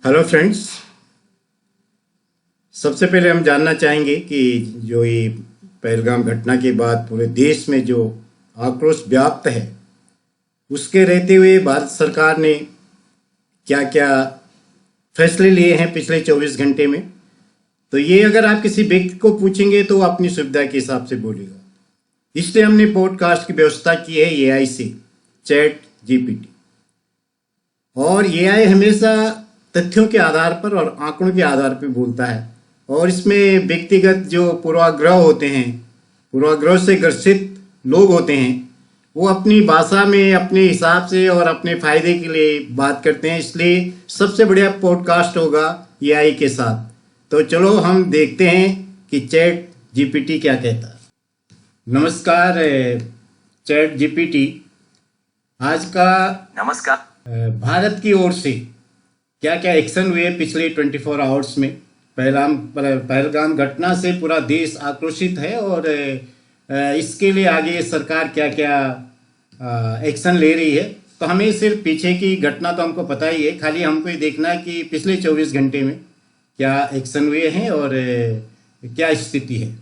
Hello friends. सबसे पहले हम जानना चाहेंगे कि जो ये पहलगाम घटना के बाद पूरे देश में जो आक्रोश व्याप्त है, उसके रहते हुए भारत सरकार ने क्या क्या फैसले लिए हैं पिछले 24 घंटे में। तो ये अगर आप किसी व्यक्ति को पूछेंगे तो वो अपनी सुविधा के हिसाब से बोलेगा। इसलिए हमने पॉडकास्ट की व्यवस्था की है एआई से, चैट जीपीटी। और एआई हमेशा तथ्यों के आधार पर और आंकड़ों के आधार पर बोलता है, और इसमें व्यक्तिगत जो पूर्वाग्रह होते हैं, पूर्वाग्रह से ग्रसित लोग होते हैं, वो अपनी भाषा में अपने हिसाब से और अपने फायदे के लिए बात करते हैं। इसलिए सबसे बढ़िया पॉडकास्ट होगा एआई के साथ। तो चलो हम देखते हैं कि चैट जीपीटी क्या कहता है। नमस्कार चैट जीपीटी, आज का नमस्कार। भारत की ओर से क्या क्या एक्शन हुए पिछले 24 आवर्स में। पहलगाम घटना से पूरा देश आक्रोशित है, और इसके लिए आगे सरकार क्या क्या एक्शन ले रही है। तो हमें सिर्फ पीछे की घटना तो हमको पता ही है, खाली हमको ये देखना है कि पिछले 24 घंटे में क्या एक्शन हुए हैं और क्या स्थिति है।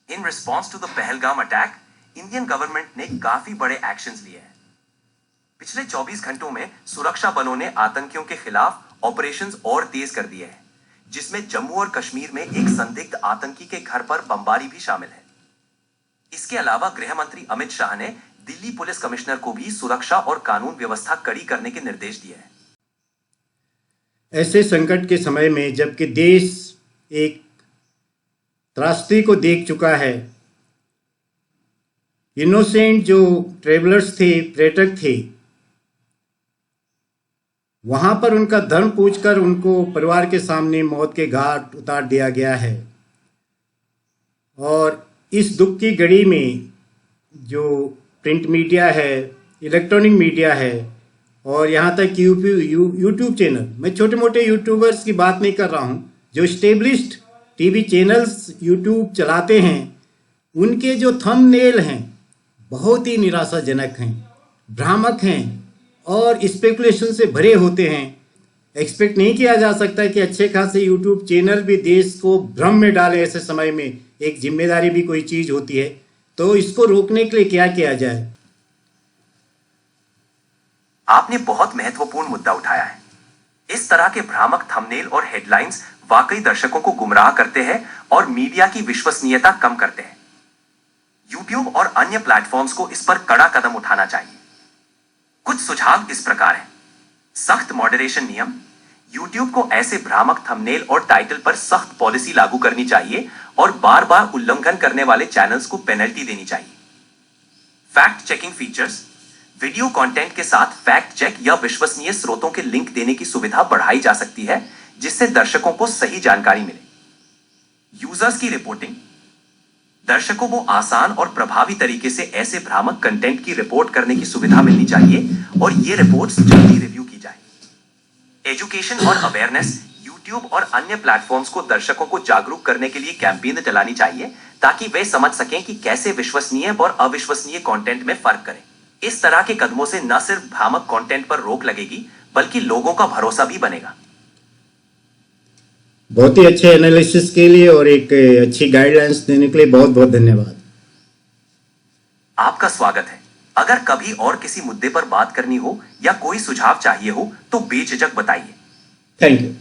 In response to the Pahalgam attack, Indian government ने काफी बड़े एक्शंस लिए हैं। पिछले 24 घंटों में सुरक्षा बलों ने आतंकियों के खिलाफ ऑपरेशंस और तेज कर दिए हैं, जिसमें जम्मू और कश्मीर में एक संदिग्ध आतंकी के घर पर बमबारी भी शामिल है। इसके अलावा गृह मंत्री अमित शाह ने दिल्ली पुलिस कमिश्नर को भी सुरक्षा और कानून व्यवस्था कड़ी करने के निर्देश दिए हैं। ऐसे संकट के समय में, जबकि देश एक त्रासदी को देख चुका है, इनोसेंट जो ट्रेवलर्स थे, पर्यटक थे, वहां पर उनका धर्म पूछकर उनको परिवार के सामने मौत के घाट उतार दिया गया है। और इस दुख की घड़ी में जो प्रिंट मीडिया है, इलेक्ट्रॉनिक मीडिया है, और यहाँ तक यूट्यूब चैनल, मैं छोटे मोटे यूट्यूबर्स की बात नहीं कर रहा हूँ, जो स्टेब्लिश्ड टीवी चैनल्स यूट्यूब चलाते हैं, उनके जो थंबनेल हैं बहुत ही निराशाजनक हैं, भ्रामक हैं और स्पेकुलेशन से भरे होते हैं। एक्सपेक्ट नहीं किया जा सकता कि अच्छे खासे यूट्यूब चैनल भी देश को भ्रम में डाले। ऐसे समय में एक जिम्मेदारी भी कोई चीज होती है, तो इसको रोकने के लिए क्या किया जाए। आपने बहुत महत्वपूर्ण मुद्दा उठाया है। इस तरह के भ्रामक थंबनेल और हेडलाइंस वाकई दर्शकों को गुमराह करते हैं और मीडिया की विश्वसनीयता कम करते हैं। यूट्यूब और अन्य प्लेटफॉर्म्स को इस पर कड़ा कदम उठाना चाहिए। कुछ सुझाव इस प्रकार हैं। सख्त मॉडरेशन नियम, यूट्यूब को ऐसे भ्रामक थंबनेल और टाइटल पर सख्त पॉलिसी लागू करनी चाहिए और बार बार उल्लंघन करने वाले चैनल्स को पेनल्टी देनी चाहिए। Fact checking features, video content के साथ फैक्ट चेक या विश्वसनीय स्रोतों के लिंक देने की सुविधा बढ़ाई जा सकती है, जिससे दर्शकों को सही जानकारी मिले। यूजर्स की रिपोर्टिंग, दर्शकों को आसान और प्रभावी तरीके से ऐसे भ्रामक कंटेंट की रिपोर्ट करने की सुविधा मिलनी चाहिए और ये रिपोर्ट्स जल्दी रिव्यू की जाए। एजुकेशन और अवेयरनेस, यूट्यूब और अन्य प्लेटफॉर्म्स को दर्शकों को जागरूक करने के लिए कैंपेन चलानी चाहिए, ताकि वे समझ सकें कि कैसे विश्वसनीय और अविश्वसनीय कंटेंट में फर्क करें। इस तरह के कदमों से न सिर्फ भ्रामक कंटेंट पर रोक लगेगी, बल्कि लोगों का भरोसा भी बनेगा। बहुत ही अच्छे एनालिसिस के लिए और एक अच्छी गाइडलाइंस देने के लिए बहुत बहुत धन्यवाद। आपका स्वागत है। अगर कभी और किसी मुद्दे पर बात करनी हो या कोई सुझाव चाहिए हो तो बेझिझक बताइए। Thank you.